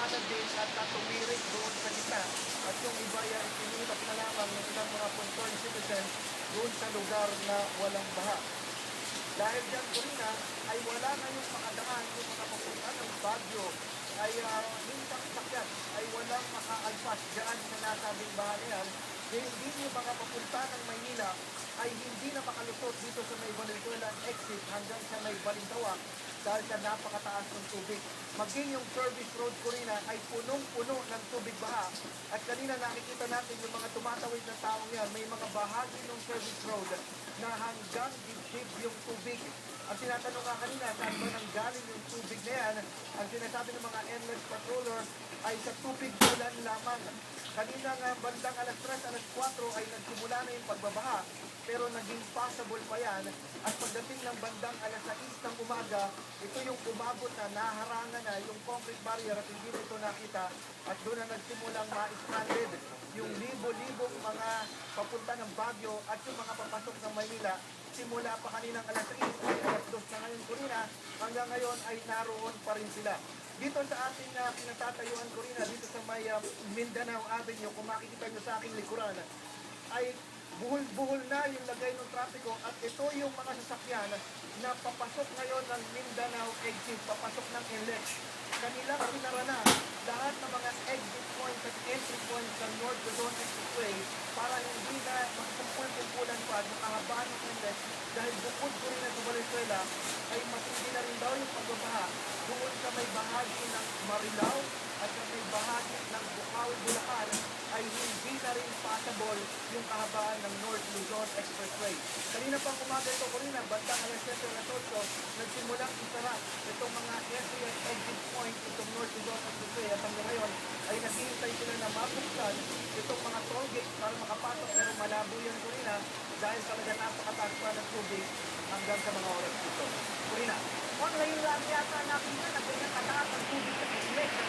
dumadaan din at tumirik doon sa gitna. At yung iba ay sinulap na lamang ng ilang mga concerned citizens doon sa lugar na walang baha. Dahil dyan, Corina, ay wala na yung makadaan yung mga papunta ng Baguio ay minsan sakyan ay walang makaalpas dyan sa nasabing baha na yan. Hindi yung mga papunta ng Maynila ay hindi na makalusot dito sa may Valenzuela exit hanggang sa may Balintawak dahil sa napakataas ng tubig. Maging yung service road, Corina, ay punong-puno ng tubig baha. At kanina nakikita natin yung mga tumatawid ng taong yan, may mga bahagi ng service road na hanggang dibdib yung tubig. Ang tinatanong nga kanina, saan ba nanggaling yung tubig na yan? Ang sinasabi ng mga endless patroller ay sa tubig ulan lamang. Kanina nga bandang alas 3, alas 4 ay nagsimula na yung pagbabaha, pero naging possible pa yan. At pagdating ng bandang alas 6 ng umaga, ito yung umabot na naharangan na yung concrete barrier at hindi ito nakita. At doon na nagsimulang ma-stranded yung libo-libong mga papunta ng Baguio at yung mga papasok ng Maynila. Simula pa kaninang alas 6 ay alas 2 na ngayon, Corina, hanggang ngayon ay naroon pa rin sila. Dito sa ating pinatatayuan, Corina, dito sa may Mindanao Avenue, kung makikita nyo sa aking likuran, ay buhol-buhol na yung lagay ng trapiko at ito yung mga sasakyan na papasok ngayon ng Mindanao exit, papasok ng LH. Kanilang sinara na lahat ng mga exit points at entry points ng North Luzon Expressway para hindi na magkumpul-kumpulan pa ng kahabaan ng LH dahil bukod ko rin sa Valenzuela ay matindi na rin daw yung pagbabaha doon sa may bahagi ng Marilao at sa may bahagi ng Bukawi, Bulacan ay hindi na rin passable yung kahabaan ng North Luzon Expressway. Kanina pang umaga ito, Corina, bandang alas 7 na 8, nagsimulang isara itong mga entry at exit point itong North Luzon Expressway at hanggang ngayon ay naghihintay sila na mabuksan itong mga toll gate para makapasok pero malabo yan, Corina, dahil talaga napakataas pa ng tubig hanggang sa mga oras dito. Corina. O, ngayon lang yata nakita na ganyan kataas ang tubig sa Quezon.